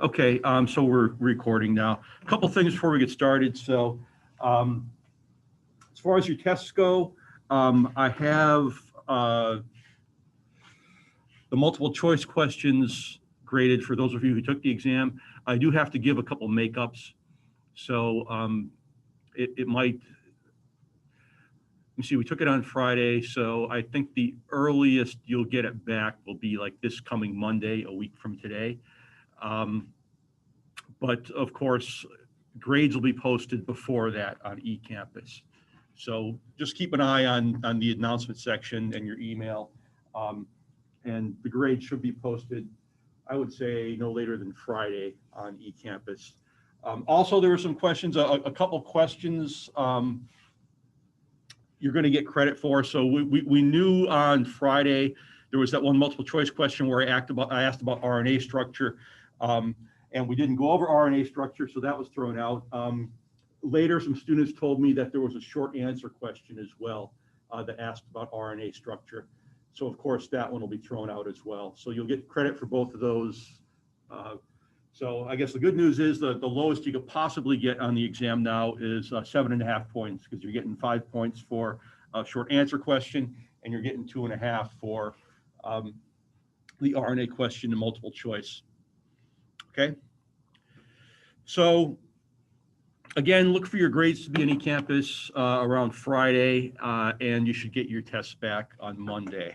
Okay, so we're recording now. A couple things before we get started. So, as far as your tests go, I have the multiple choice questions graded for those of you who took the exam. I do have to give a couple makeups. So it might, let me see, we took it on Friday. So I think the earliest you'll get it back will be like this coming Monday, a week from today. But of course, grades will be posted before that on eCampus. So just keep an eye on the announcement section and your email. And the grades should be posted, I would say, no later than Friday on eCampus. Also, there were some questions, a couple questions you're going to get credit for. So we knew on Friday there was that one multiple choice question where I asked about RNA structure. And we didn't go over RNA structure, so that was thrown out. Later, some students told me that there was a short answer question as well that asked about RNA structure. So of course, that one will be thrown out as well. So you'll get credit for both of those. So I guess the good news is the lowest you could possibly get on the exam now is 7.5 points, because you're getting 5 points for a short answer question, and you're getting 2.5 for the RNA question and multiple choice. Okay. So again, look for your grades to be on eCampus around Friday, and you should get your tests back on Monday.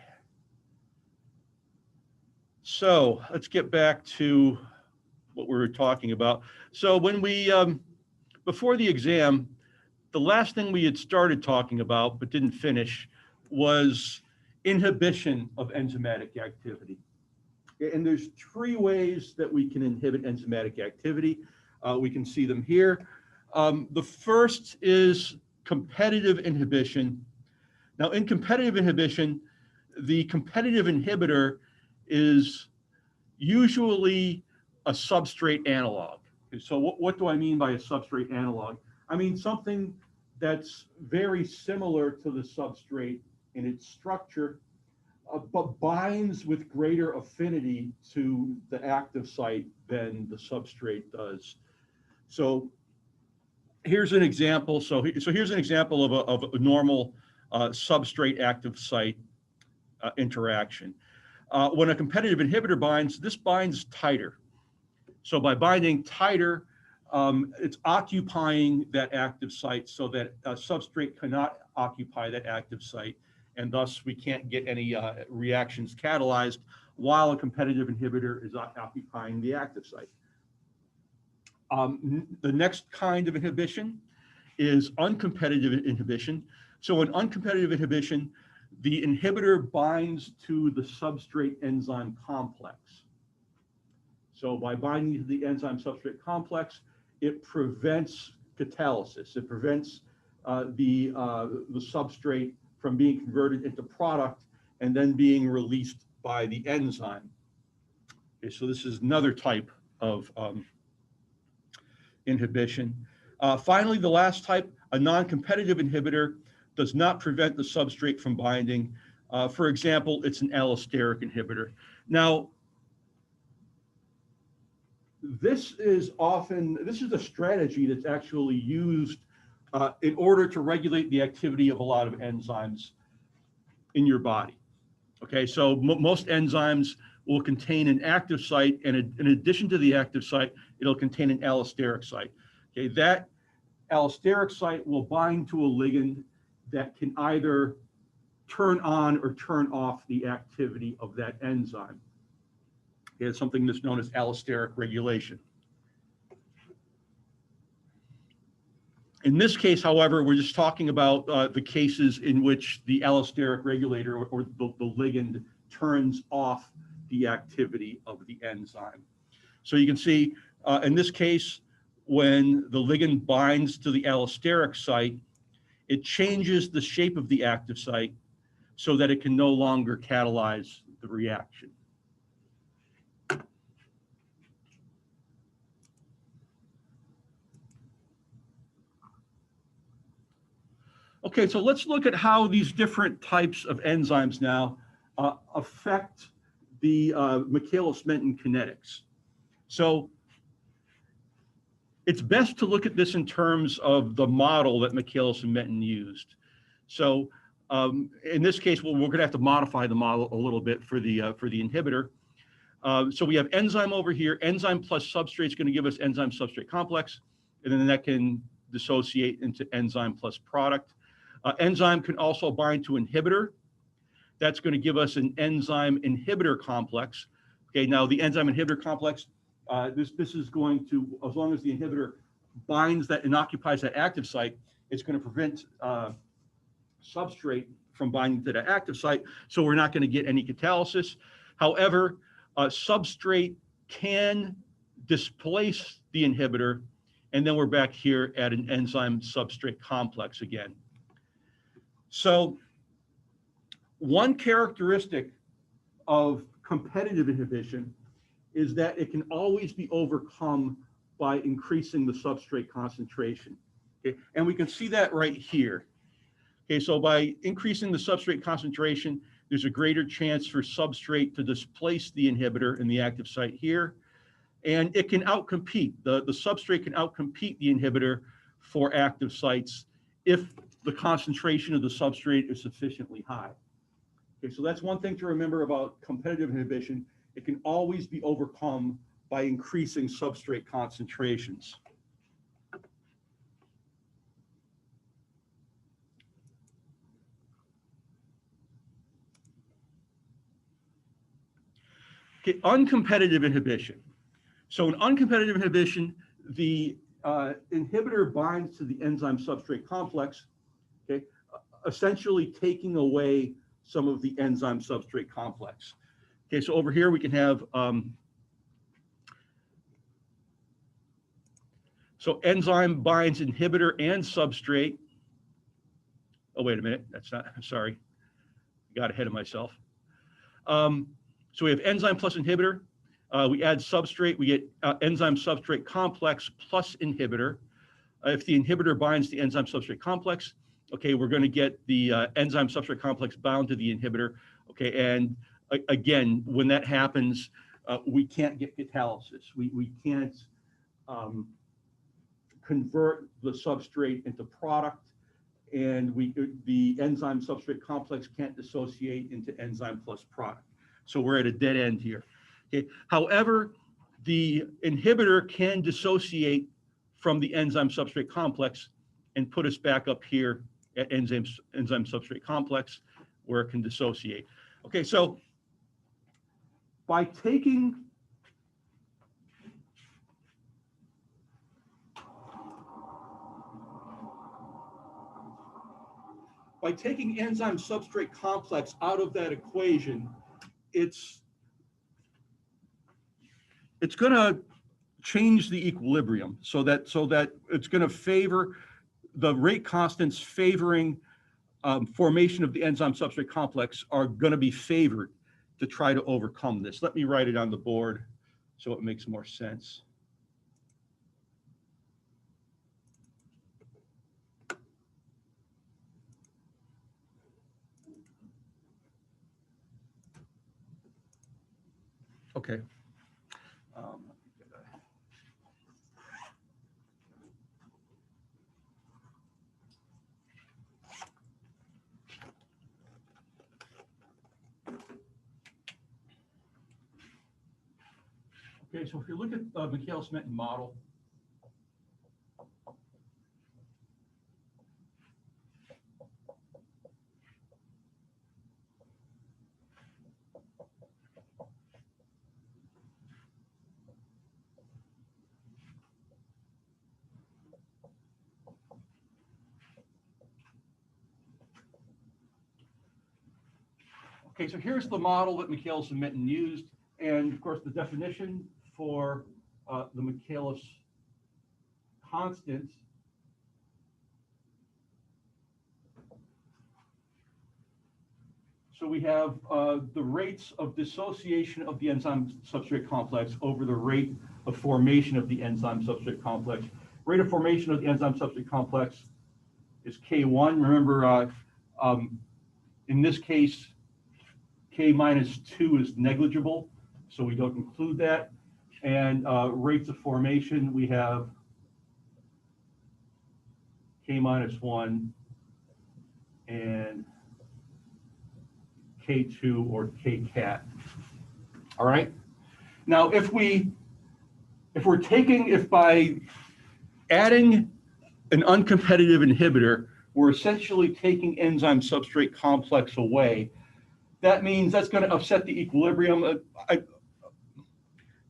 So let's get back to what we were talking about. So when we, before the exam, the last thing we had started talking about but didn't finish was inhibition of enzymatic activity. And there's 3 ways that we can inhibit enzymatic activity. We can see them here. The first is competitive inhibition. Now, in competitive inhibition, the competitive inhibitor is usually a substrate analog. So what do I mean by a substrate analog? I mean something that's very similar to the substrate in its structure, but binds with greater affinity to the active site than the substrate does. So here's an example. So here's an example of a normal substrate active site interaction. When a competitive inhibitor binds, this binds tighter. So by binding tighter, it's occupying that active site so that a substrate cannot occupy that active site, and thus we can't get any reactions catalyzed while a competitive inhibitor is occupying the active site. The next kind of inhibition is uncompetitive inhibition. So in uncompetitive inhibition, the inhibitor binds to the substrate enzyme complex. So by binding to the enzyme substrate complex, it prevents catalysis. It prevents the substrate from being converted into product and then being released by the enzyme. Okay, so this is another type of inhibition. Finally, the last type, a non-competitive inhibitor, does not prevent the substrate from binding. For example, it's an allosteric inhibitor. Now, this is a strategy that's actually used in order to regulate the activity of a lot of enzymes in your body. Okay, so most enzymes will contain an active site, and in addition to the active site, it'll contain an allosteric site. Okay, that allosteric site will bind to a ligand that can either turn on or turn off the activity of that enzyme. It's something that's known as allosteric regulation. In this case, however, we're just talking about the cases in which the allosteric regulator or the ligand turns off the activity of the enzyme. So you can see in this case, when the ligand binds to the allosteric site, it changes the shape of the active site so that it can no longer catalyze the reaction. Okay, so let's look at how these different types of enzymes now affect the Michaelis-Menten kinetics. So it's best to look at this in terms of the model that Michaelis and Metten used. So in this case, we're going to have to modify the model a little bit for the inhibitor. So we have enzyme over here. Enzyme plus substrate is going to give us enzyme substrate complex, and then that can dissociate into enzyme plus product. Enzyme can also bind to inhibitor. That's going to give us an enzyme inhibitor complex. Okay, now the enzyme inhibitor complex, this is going to, as long as the inhibitor binds that and occupies that active site, it's going to prevent substrate from binding to the active site, so we're not going to get any catalysis. However, substrate can displace the inhibitor, and then we're back here at an enzyme substrate complex again. So one characteristic of competitive inhibition is that it can always be overcome by increasing the substrate concentration. Okay? And we can see that right here. Okay, so by increasing the substrate concentration, there's a greater chance for substrate to displace the inhibitor in the active site here. And it can outcompete, the substrate can outcompete the inhibitor for active sites if the concentration of the substrate is sufficiently high. Okay, so that's one thing to remember about competitive inhibition. It can always be overcome by increasing substrate concentrations. Okay, uncompetitive inhibition. So in uncompetitive inhibition, the inhibitor binds to the enzyme substrate complex, okay, essentially taking away some of the enzyme substrate complex. Okay, so over here we can have, so enzyme binds inhibitor and substrate. Oh, wait a minute, that's not, I'm sorry, got ahead of myself. So we have enzyme plus inhibitor. We add substrate, we get enzyme substrate complex plus inhibitor. If the inhibitor binds the enzyme substrate complex, okay, we're going to get the enzyme substrate complex bound to the inhibitor. Okay, and again, when that happens, we can't get catalysis. We can't convert the substrate into product, and the enzyme substrate complex can't dissociate into enzyme plus product. So we're at a dead end here. Okay. However, the inhibitor can dissociate from the enzyme substrate complex and put us back up here at enzyme substrate complex where it can dissociate. Okay, so by taking enzyme substrate complex out of that equation, it's going to change the equilibrium so that it's going to favor the rate constants favoring formation of the enzyme substrate complex are going to be favored to try to overcome this. Let me write it on the board so it makes more sense. Okay. Okay, so if you look at the Michaelis-Menten model, okay, so here's the model that Michaelis and Menten used, and of course the definition for the Michaelis constant so we have the rates of dissociation of the enzyme substrate complex over the rate of formation of the enzyme substrate complex. Rate of formation of the enzyme substrate complex is K1. Remember, in this case, K minus 2 is negligible, so we don't include that. And rates of formation, we have K-1, and K2 or K-cat. All right. Now, if by adding an uncompetitive inhibitor, we're essentially taking enzyme substrate complex away, that means that's going to upset the equilibrium.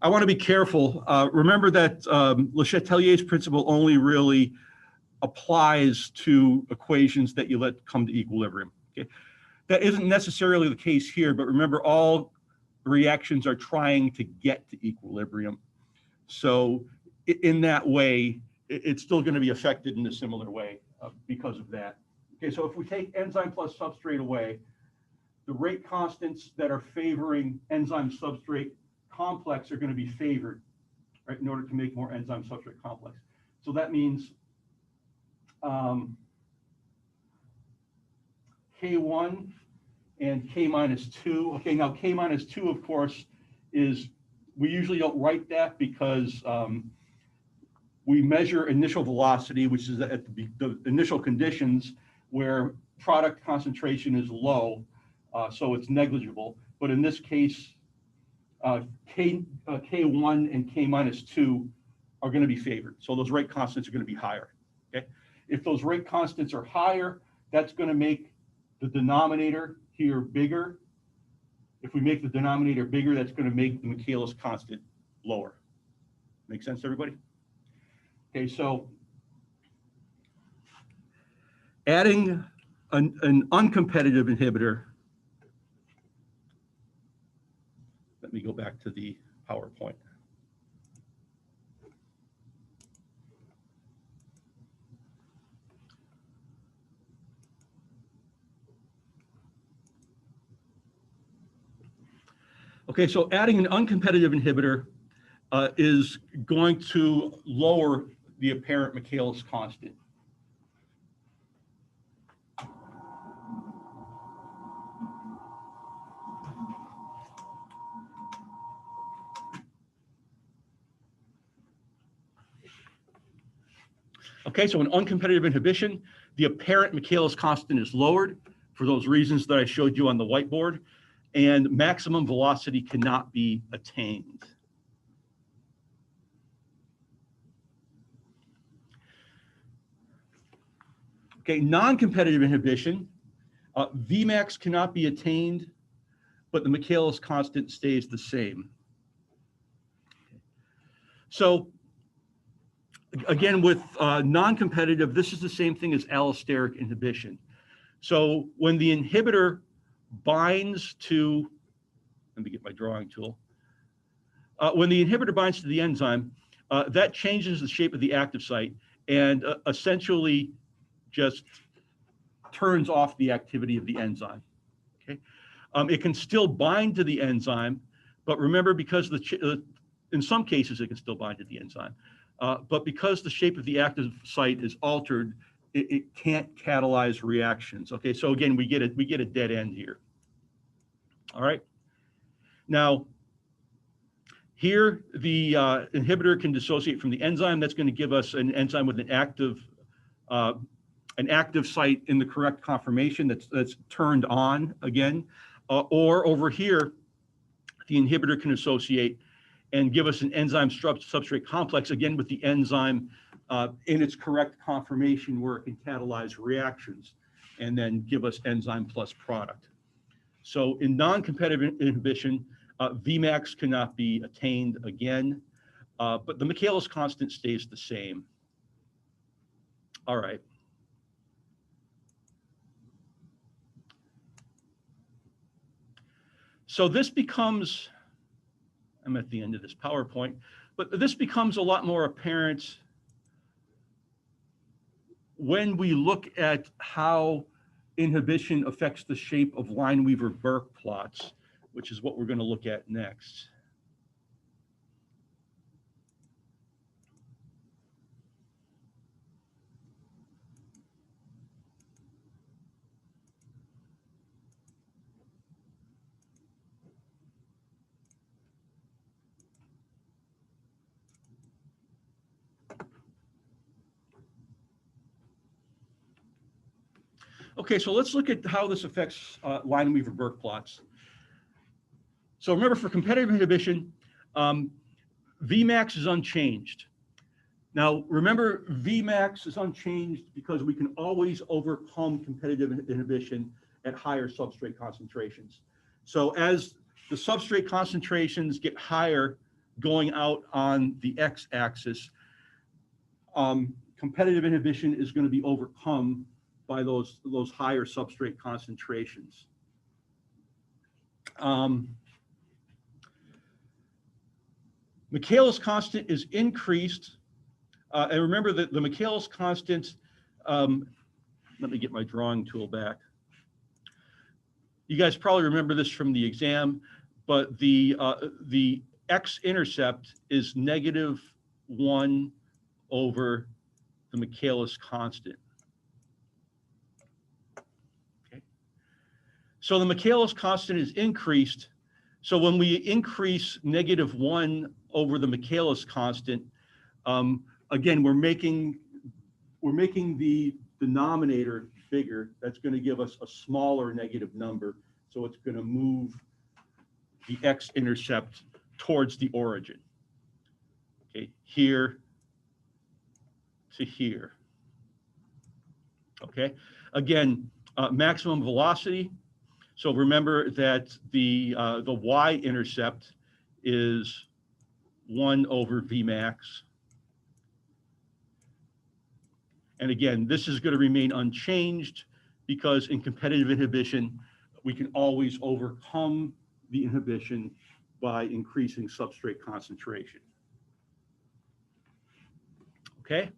I want to be careful. Remember that Le Chatelier's principle only really applies to equations that you let come to equilibrium. Okay? That isn't necessarily the case here, but remember, all reactions are trying to get to equilibrium. So in that way, it's still going to be affected in a similar way because of that. Okay, so if we take enzyme plus substrate away, the rate constants that are favoring enzyme substrate complex are going to be favored, right, in order to make more enzyme substrate complex. So that means K1 and K-2. Okay, now K-2, of course, is, we usually don't write that because we measure initial velocity, which is at the initial conditions where product concentration is low, so it's negligible. But in this case, K1 and K-2 are going to be favored. So those rate constants are going to be higher. Okay, if those rate constants are higher, that's going to make the denominator here bigger. If we make the denominator bigger, that's going to make the Michaelis constant lower. Make sense, everybody? Okay, so adding an uncompetitive inhibitor. Let me go back to the PowerPoint. Okay, so adding an uncompetitive inhibitor is going to lower the apparent Michaelis constant. Okay, so in uncompetitive inhibition, the apparent Michaelis constant is lowered for those reasons that I showed you on the whiteboard, and maximum velocity cannot be attained. Okay, non-competitive inhibition, Vmax cannot be attained, but the Michaelis constant stays the same. So again, with non-competitive, this is the same thing as allosteric inhibition. So when the inhibitor binds to, let me get my drawing tool. When the inhibitor binds to the enzyme, that changes the shape of the active site and essentially just turns off the activity of the enzyme. Okay, it can still bind to the enzyme, but remember, because in some cases it can still bind to the enzyme, but because the shape of the active site is altered, it can't catalyze reactions. Okay, so again, we get a dead end here. All right. Now, here the inhibitor can dissociate from the enzyme. That's going to give us an enzyme with an active site in the correct conformation that's turned on again. Or over here, the inhibitor can associate and give us an enzyme substrate complex, again with the enzyme in its correct conformation where it can catalyze reactions and then give us enzyme plus product. So in non-competitive inhibition, Vmax cannot be attained again, but the Michaelis constant stays the same. All right. So this becomes, I'm at the end of this PowerPoint, but this becomes a lot more apparent when we look at how inhibition affects the shape of Lineweaver-Burke plots, which is what we're going to look at next. Okay, so let's look at how this affects Lineweaver-Burke plots. So remember, for competitive inhibition, Vmax is unchanged. Now, remember, Vmax is unchanged because we can always overcome competitive inhibition at higher substrate concentrations. So as the substrate concentrations get higher going out on the x-axis, competitive inhibition is going to be overcome by those higher substrate concentrations. Michaelis constant is increased. And remember that the Michaelis constant, let me get my drawing tool back. You guys probably remember this from the exam, but the x-intercept is -1 over the Michaelis constant. Okay. So the Michaelis constant is increased. So when we increase -1 over the Michaelis constant, again, we're making the denominator bigger. That's going to give us a smaller negative number. So it's going to move the x-intercept towards the origin. Okay, here to here. Okay, again, maximum velocity. So remember that the y-intercept is 1 over Vmax. And again, this is going to remain unchanged because in competitive inhibition, we can always overcome the inhibition by increasing substrate concentration. Okay.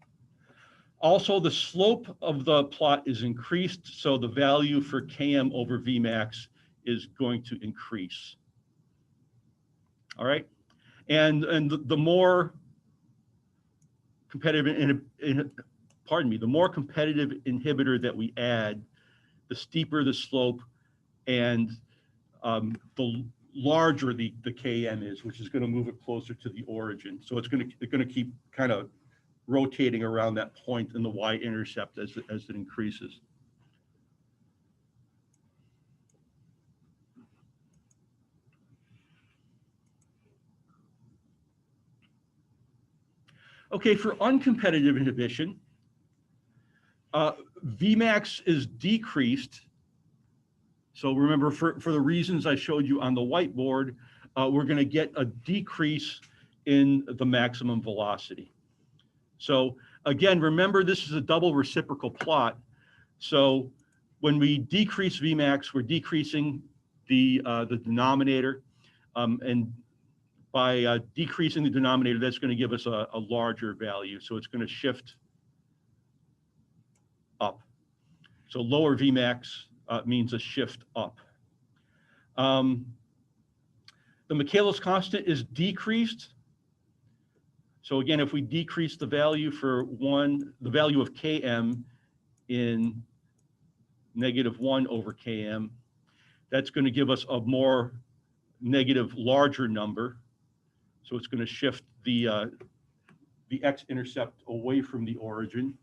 Also, the slope of the plot is increased, so the value for Km over Vmax is going to increase. All right. And the more competitive the more competitive inhibitor that we add, the steeper the slope and the larger the Km is, which is going to move it closer to the origin. So it's going to keep kind of rotating around that point in the y-intercept as it increases. Okay, for uncompetitive inhibition, Vmax is decreased. So remember, for the reasons I showed you on the whiteboard, we're going to get a decrease in the maximum velocity. So again, remember, this is a double reciprocal plot. So when we decrease Vmax, we're decreasing the denominator. And by decreasing the denominator, that's going to give us a larger value. So it's going to shift up. So lower Vmax means a shift up. The Michaelis constant is decreased. So again, if we decrease the value for the value of Km in -1 over Km, that's going to give us a more larger number. So it's going to shift the x-intercept away from the origin.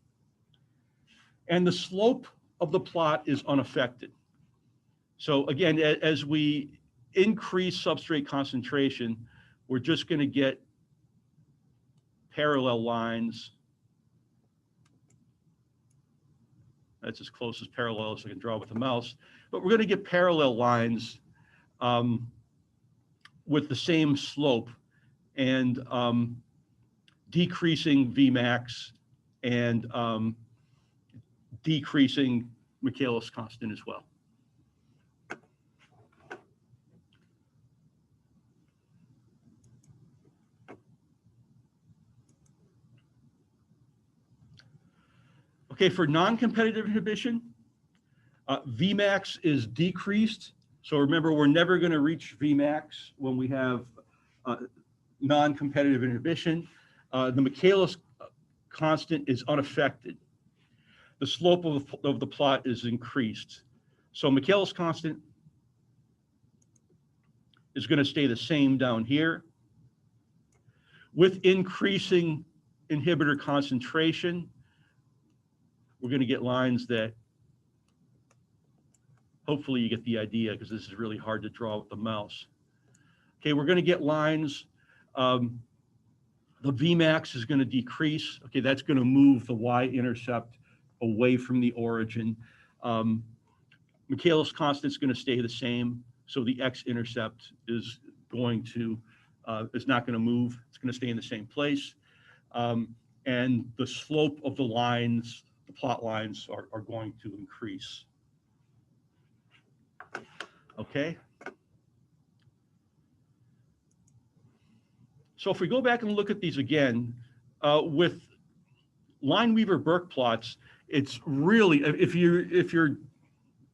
And the slope of the plot is unaffected. So again, as we increase substrate concentration, we're just going to get parallel lines. That's as close as parallel as I can draw with the mouse. But we're going to get parallel lines with the same slope and decreasing Vmax and decreasing Michaelis constant as well. Okay, for non-competitive inhibition, Vmax is decreased. So remember, we're never going to reach Vmax when we have non-competitive inhibition. The Michaelis constant is unaffected. The slope of the plot is increased. So Michaelis constant is going to stay the same down here. With increasing inhibitor concentration, we're going to get lines that hopefully you get the idea, because this is really hard to draw with the mouse. Okay, we're going to get lines. The Vmax is going to decrease. Okay, that's going to move the y-intercept away from the origin. Michaelis constant is going to stay the same, so the x-intercept is going to is not going to move. It's going to stay in the same place, and the slope of the lines, the plot lines, are going to increase. Okay. So if we go back and look at these again, with Lineweaver-Burke plots, it's really, if you're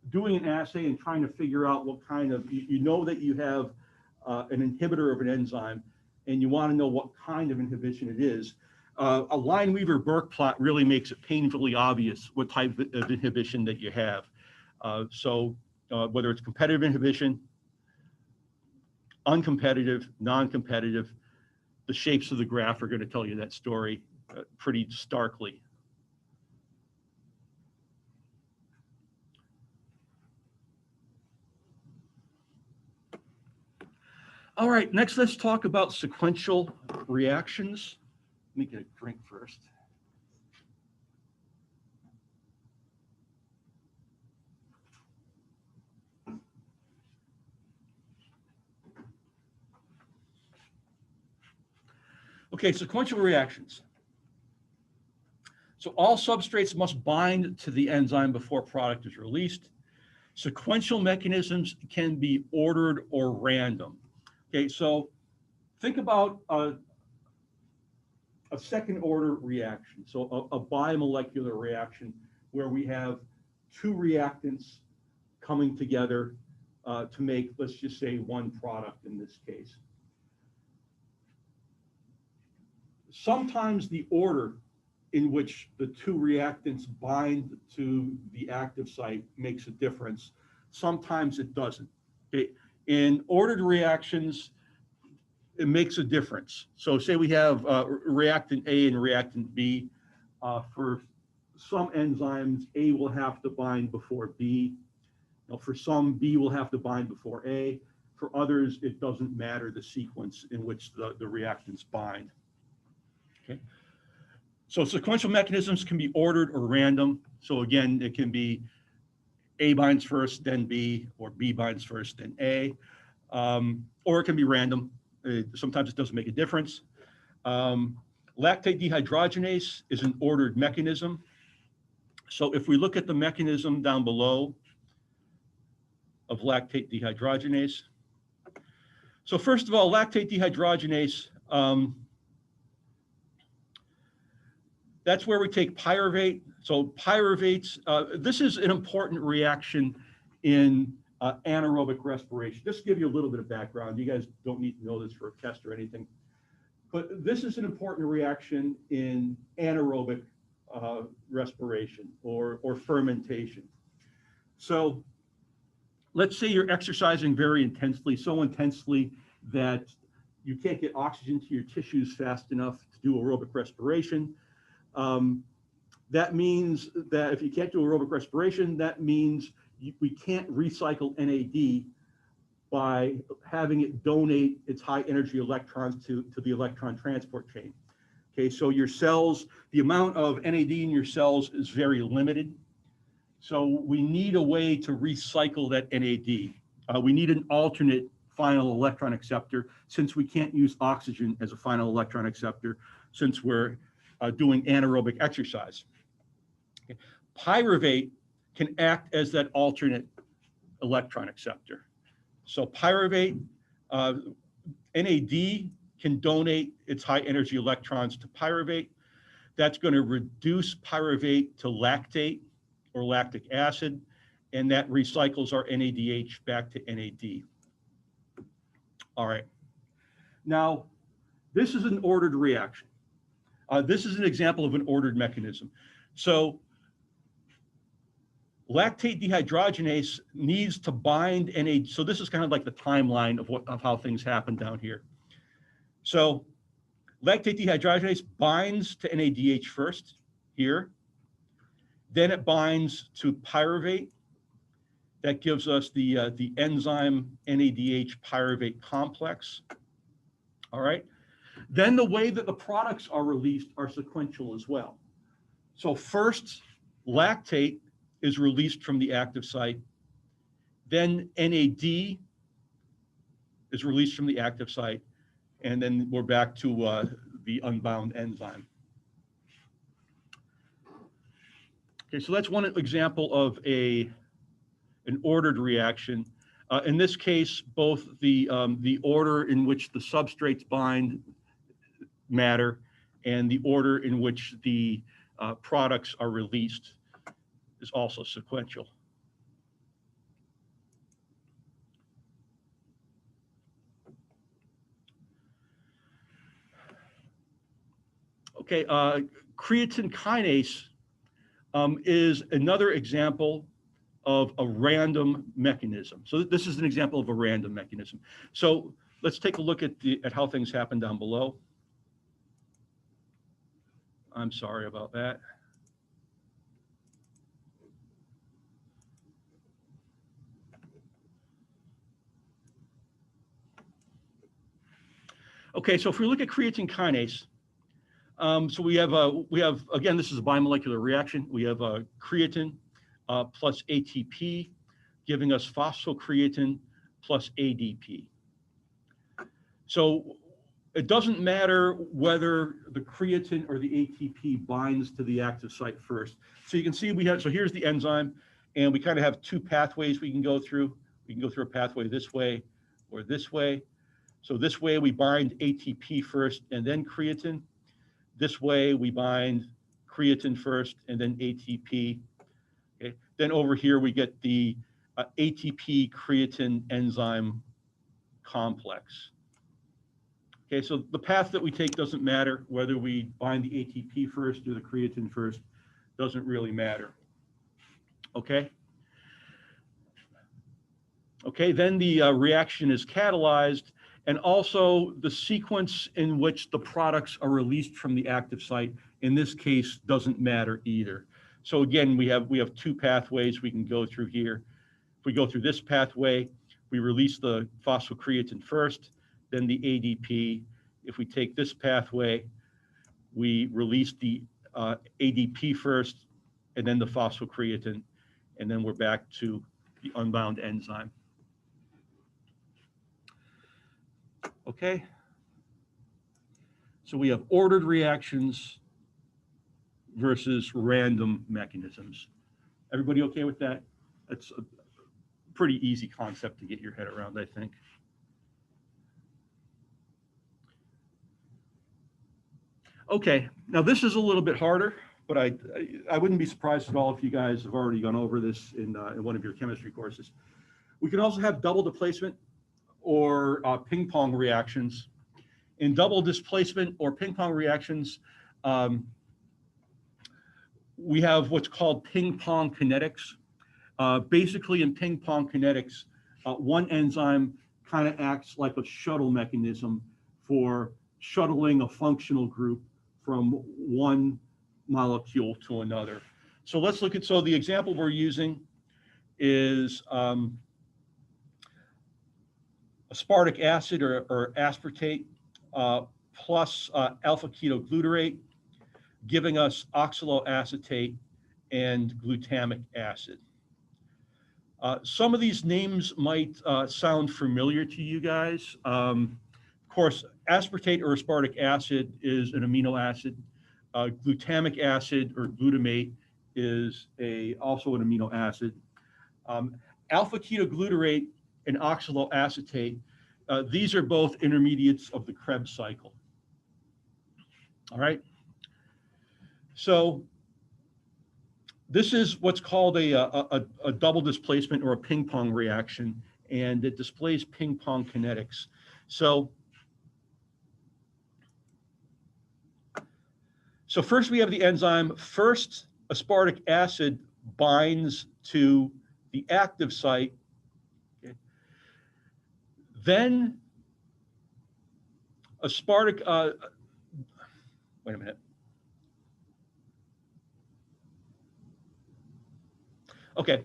doing an assay and trying to figure out what kind of, you know that you have an inhibitor of an enzyme, and you want to know what kind of inhibition it is, a Lineweaver-Burke plot really makes it painfully obvious what type of inhibition that you have. So whether it's competitive inhibition, uncompetitive, non-competitive, the shapes of the graph are going to tell you that story pretty starkly. All right, next let's talk about sequential reactions. Let me get a drink first. Okay, sequential reactions. So all substrates must bind to the enzyme before product is released. Sequential mechanisms can be ordered or random. Okay, so think about a second order reaction. So a biomolecular reaction where we have two reactants coming together to make, let's just say, one product in this case. Sometimes the order in which the two reactants bind to the active site makes a difference. Sometimes it doesn't. Okay. In ordered reactions, it makes a difference. So say we have reactant A and reactant B. For some enzymes, A will have to bind before B. For some, B will have to bind before A. For others, it doesn't matter the sequence in which the reactants bind. Okay. So sequential mechanisms can be ordered or random. So again, it can be A binds first, then B, or B binds first, then A, or it can be random. Sometimes it doesn't make a difference. Lactate dehydrogenase is an ordered mechanism. So if we look at the mechanism down below of lactate dehydrogenase. So first of all, lactate dehydrogenase, that's where we take pyruvate. So pyruvates, this is an important reaction in anaerobic respiration. Just to give you a little bit of background, you guys don't need to know this for a test or anything, but this is an important reaction in anaerobic respiration or fermentation. So let's say you're exercising very intensely, so intensely that you can't get oxygen to your tissues fast enough to do aerobic respiration. That means that if you can't do aerobic respiration, that means we can't recycle NAD by having it donate its high energy electrons to the electron transport chain. Okay, so your cells, the amount of NAD in your cells is very limited. So we need a way to recycle that NAD. We need an alternate final electron acceptor since we can't use oxygen as a final electron acceptor since we're doing anaerobic exercise. Okay. Pyruvate can act as that alternate electron acceptor. So pyruvate, NAD can donate its high energy electrons to pyruvate. That's going to reduce pyruvate to lactate or lactic acid, and that recycles our NADH back to NAD. All right. Now, this is an ordered reaction. This is an example of an ordered mechanism. So lactate dehydrogenase needs to bind NAD. So this is kind of like the timeline of how things happen down here. So lactate dehydrogenase binds to NADH first here. Then it binds to pyruvate. That gives us the enzyme NADH pyruvate complex. All right. Then the way that the products are released are sequential as well. So first, lactate is released from the active site. Then NAD is released from the active site. And then we're back to the unbound enzyme. Okay, so that's one example of an ordered reaction. In this case, both the order in which the substrates bind matter and the order in which the products are released is also sequential. Okay, creatine kinase is another example of a random mechanism. So this is an example of a random mechanism. So let's take a look at how things happen down below. I'm sorry about that. Okay, so if we look at creatine kinase, so we have again, this is a bimolecular reaction. We have creatine plus ATP, giving us phosphocreatine plus ADP. So it doesn't matter whether the creatine or the ATP binds to the active site first. So you can see so here's the enzyme, and we kind of have two pathways we can go through. We can go through a pathway this way or this way. So this way we bind ATP first and then creatine. This way we bind creatine first and then ATP. Okay. Then over here we get the ATP creatine enzyme complex. Okay, so the path that we take doesn't matter. Whether we bind the ATP first or the creatine first doesn't really matter. Okay. Okay, then the reaction is catalyzed, and also the sequence in which the products are released from the active site, in this case, doesn't matter either. So again, we have two pathways we can go through here. If we go through this pathway, we release the phosphocreatine first, then the ADP. If we take this pathway, we release the ADP first, and then the phosphocreatine, and then we're back to the unbound enzyme. Okay, so we have ordered reactions versus random mechanisms. Everybody okay with that? That's a pretty easy concept to get your head around, I think. Okay, now this is a little bit harder, but I wouldn't be surprised at all if you guys have already gone over this in one of your chemistry courses. We can also have double displacement or ping pong reactions. In double displacement or ping pong reactions, we have what's called ping pong kinetics. Basically, in ping pong kinetics, one enzyme kind of acts like a shuttle mechanism for shuttling a functional group from one molecule to another. So let's look at, so the example we're using is aspartic acid or aspartate plus alpha-ketoglutarate, giving us oxaloacetate and glutamic acid. Some of these names might sound familiar to you guys. Of course, aspartate or aspartic acid is an amino acid. Glutamic acid or glutamate is also an amino acid. Alpha-ketoglutarate and oxaloacetate, these are both intermediates of the Krebs cycle. All right. So this is what's called a double displacement or a ping pong reaction, and it displays ping pong kinetics. So first we have the enzyme. First, aspartic acid binds to the active site. Okay. Then aspartic, wait a minute. Okay.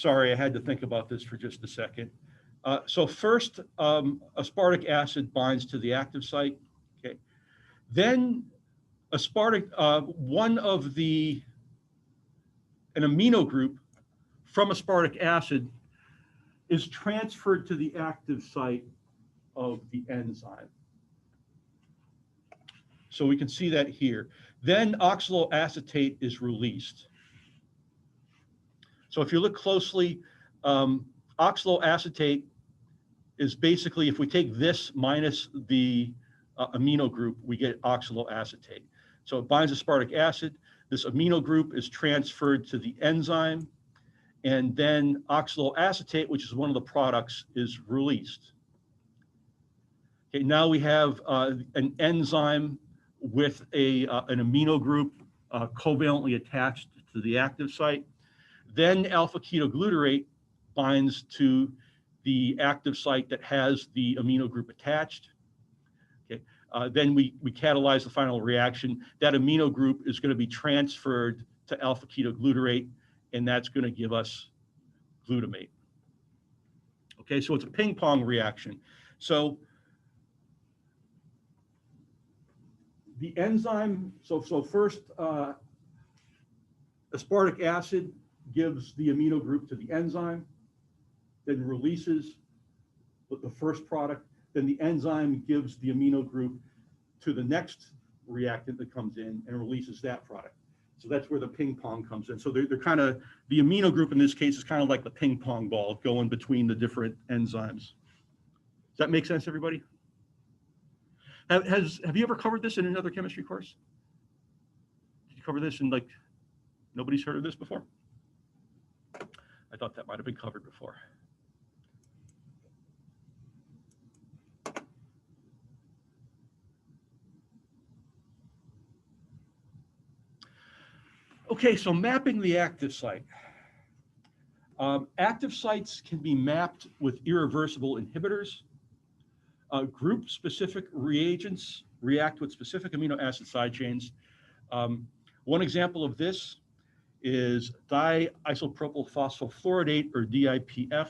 Sorry, I had to think about this for just a second. So first, aspartic acid binds to the active site. Okay. Then aspartic, an amino group from aspartic acid is transferred to the active site of the enzyme. So we can see that here. Then oxaloacetate is released. So if you look closely, oxaloacetate is basically, if we take this minus the amino group, we get oxaloacetate. So it binds aspartic acid. This amino group is transferred to the enzyme, and then oxaloacetate, which is one of the products, is released. Okay, now we have an enzyme with an amino group covalently attached to the active site. Then alpha-ketoglutarate binds to the active site that has the amino group attached. Okay. Then we catalyze the final reaction. That amino group is going to be transferred to alpha-ketoglutarate, and that's going to give us glutamate. Okay, so it's a ping pong reaction. So the enzyme, so first aspartic acid gives the amino group to the enzyme, then releases the first product, then the enzyme gives the amino group to the next reactant that comes in and releases that product. So that's where the ping pong comes in. So they're kind of, the amino group in this case is kind of like the ping pong ball going between the different enzymes. Does that make sense, everybody? Have you ever covered this in another chemistry course? Did you cover this in, like, nobody's heard of this before? I thought that might have been covered before. Okay, so mapping the active site. Active sites can be mapped with irreversible inhibitors. Group-specific reagents react with specific amino acid side chains. One example of this is diisopropyl phosphofluoridate, or DIPF,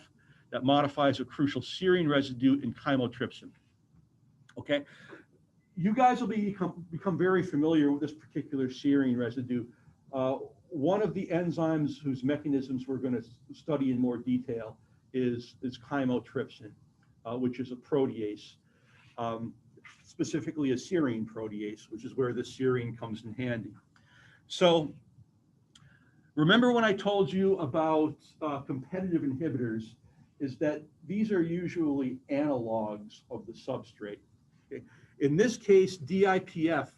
that modifies a crucial serine residue in chymotrypsin. Okay, you guys will become very familiar with this particular serine residue. One of the enzymes whose mechanisms we're going to study in more detail is chymotrypsin, which is a protease, specifically a serine protease, which is where the serine comes in handy. So remember when I told you about competitive inhibitors, is that these are usually analogs of the substrate. Okay? In this case, DIPF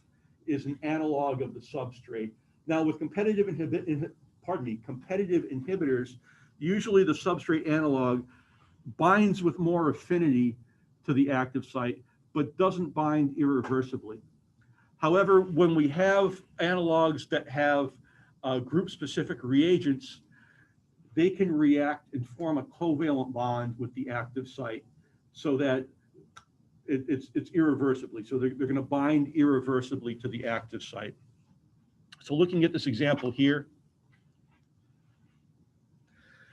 is an analog of the substrate. Now with competitive inhibitors, usually the substrate analog binds with more affinity to the active site, but doesn't bind irreversibly. However, when we have analogs that have group-specific reagents, they can react and form a covalent bond with the active site so that it's irreversibly. So they're going to bind irreversibly to the active site. So looking at this example here,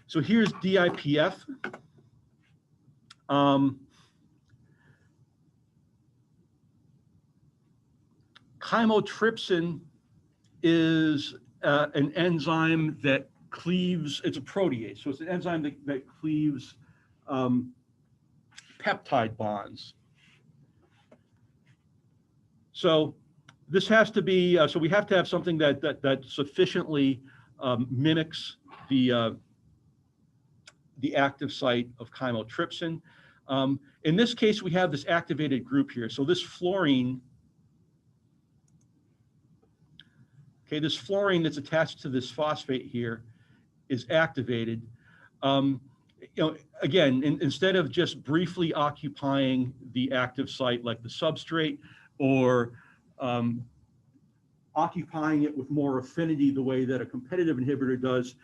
so here's DIPF. Chymotrypsin is an enzyme that cleaves, it's a protease, so it's an enzyme that cleaves peptide bonds. So this has to be, so we have to have something that sufficiently mimics the active site of chymotrypsin. In this case, we have this activated group here. So this fluorine, okay, this fluorine that's attached to this phosphate here is activated. You know, again, instead of just briefly occupying the active site like the substrate, or occupying it with more affinity the way that a competitive inhibitor does,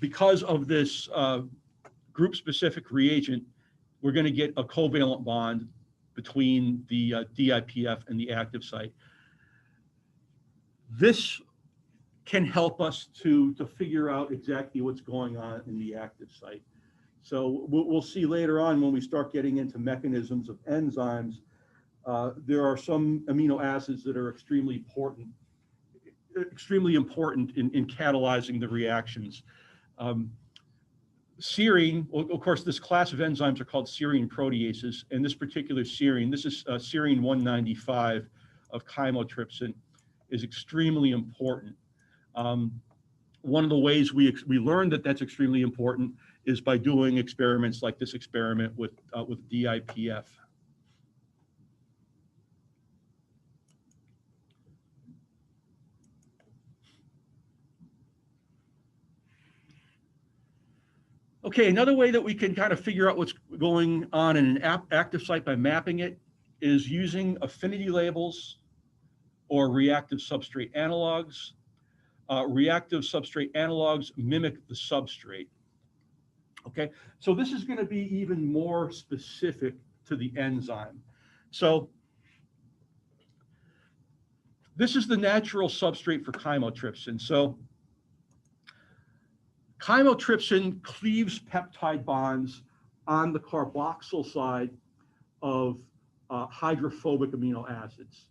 because of this group-specific reagent, we're going to get a covalent bond between the DIPF and the active site. This can help us to figure out exactly what's going on in the active site. So we'll see later on when we start getting into mechanisms of enzymes, there are some amino acids that are extremely important in catalyzing the reactions. Serine, well, of course, this class of enzymes are called serine proteases, and this particular serine, this is serine 195 of chymotrypsin, is extremely important. One of the ways we learned that that's extremely important is by doing experiments like this experiment with DIPF. Okay, another way that we can kind of figure out what's going on in an active site by mapping it is using affinity labels or reactive substrate analogs. Reactive substrate analogs mimic the substrate. Okay, so this is going to be even more specific to the enzyme. So this is the natural substrate for chymotrypsin. So chymotrypsin cleaves peptide bonds on the carboxyl side of hydrophobic amino acids.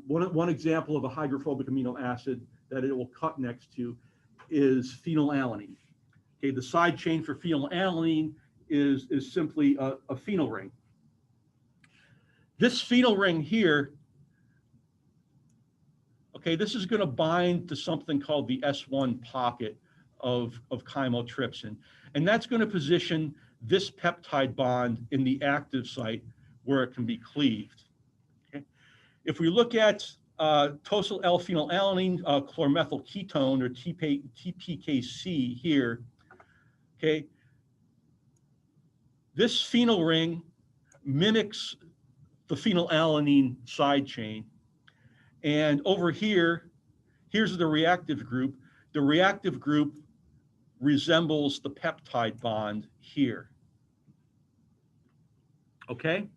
One example of a hydrophobic amino acid that it will cut next to is phenylalanine. Okay, the side chain for phenylalanine is simply a phenyl ring. This phenyl ring here, okay, this is going to bind to something called the S1 pocket of chymotrypsin. And that's going to position this peptide bond in the active site where it can be cleaved. Okay? If we look at tosyl L-phenylalanine chlormethyl ketone, or TPKC here, okay, this phenyl ring mimics the phenylalanine side chain. And over here, here's the reactive group. The reactive group resembles the peptide bond here. Okay?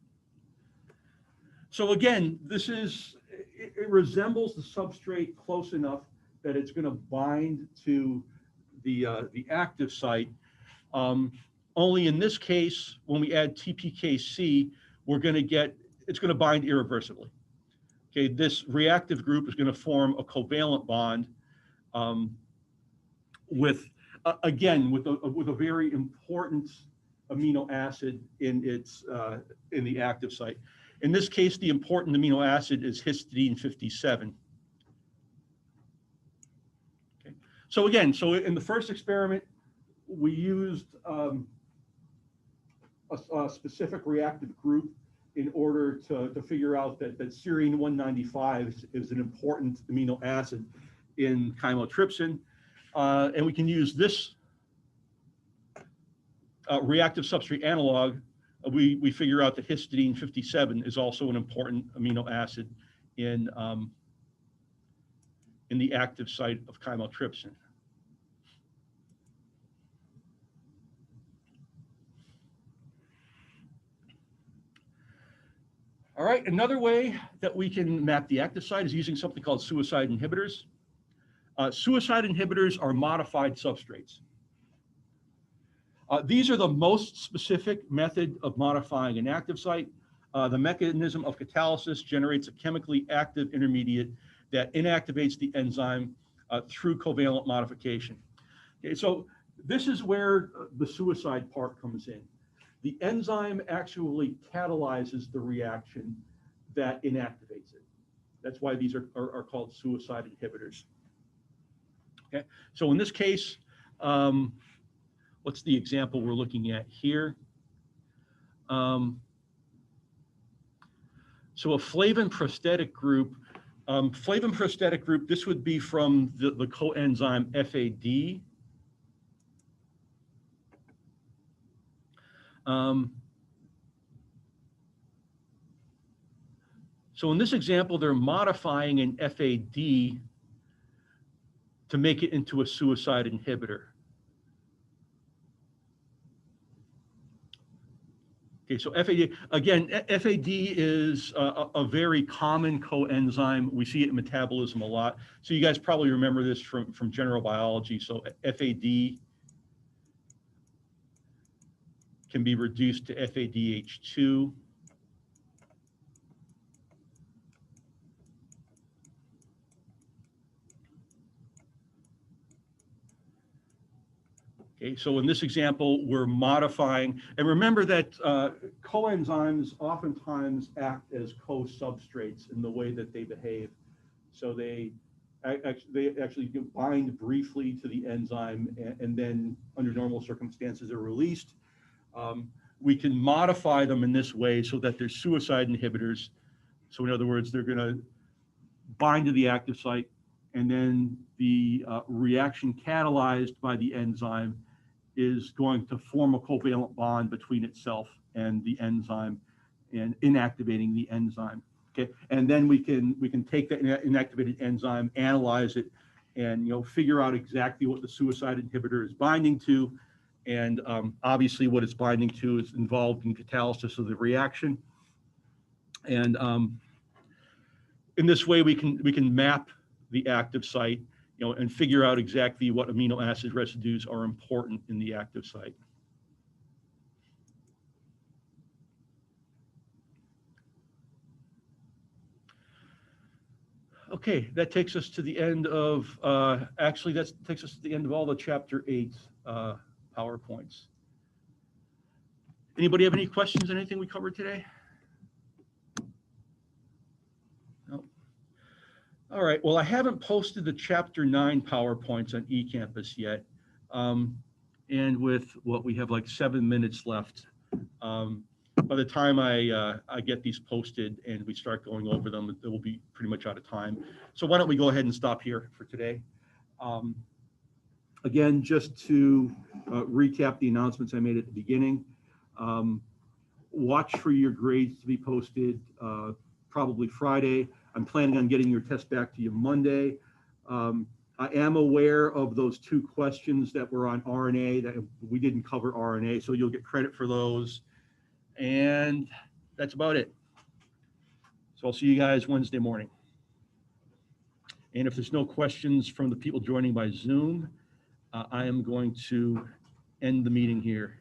So again, it resembles the substrate close enough that it's going to bind to the active site. Only in this case, when we add TPKC, it's going to bind irreversibly. Okay, this reactive group is going to form a covalent bond with a very important amino acid in the active site. In this case, the important amino acid is histidine 57. Okay. So in the first experiment, we used a specific reactive group in order to figure out that serine 195 is an important amino acid in chymotrypsin. And we can use this reactive substrate analog. We figure out that histidine 57 is also an important amino acid in the active site of chymotrypsin. All right, another way that we can map the active site is using something called suicide inhibitors. Suicide inhibitors are modified substrates. These are the most specific method of modifying an active site. The mechanism of catalysis generates a chemically active intermediate that inactivates the enzyme through covalent modification. Okay, so this is where the suicide part comes in. The enzyme actually catalyzes the reaction that inactivates it. That's why these are called suicide inhibitors. Okay, so in this case, what's the example we're looking at here? So a flavin prosthetic group, this would be from the coenzyme FAD. So in this example, they're modifying an FAD to make it into a suicide inhibitor. Okay, so FAD, again, FAD is a very common coenzyme. We see it in metabolism a lot. So you guys probably remember this from general biology. So FAD can be reduced to FADH2. Okay, so in this example, we're modifying, and remember that coenzymes oftentimes act as co-substrates in the way that they behave. So they actually bind briefly to the enzyme, and then under normal circumstances are released. We can modify them in this way so that they're suicide inhibitors. So in other words, they're going to bind to the active site, and then the reaction catalyzed by the enzyme is going to form a covalent bond between itself and the enzyme and inactivating the enzyme. Okay, and then we can take that inactivated enzyme, analyze it, and figure out exactly what the suicide inhibitor is binding to, and obviously what it's binding to is involved in catalysis of the reaction. And in this way, we can map the active site, and figure out exactly what amino acid residues are important in the active site. Okay, that takes us to the end of, actually that takes us to the end of all the chapter 8 PowerPoints. Anybody have any questions on anything we covered today? No. All right, well, I haven't posted the chapter 9 PowerPoints on eCampus yet. And with what we have like 7 minutes left, by the time I get these posted and we start going over them, it will be pretty much out of time. So why don't we go ahead and stop here for today. Again, just to recap the announcements I made at the beginning, watch for your grades to be posted probably Friday. I'm planning on getting your test back to you Monday. I am aware of those 2 questions that were on RNA, that we didn't cover RNA, so you'll get credit for those. And that's about it. So I'll see you guys Wednesday morning. And if there's no questions from the people joining by Zoom, I am going to end the meeting here.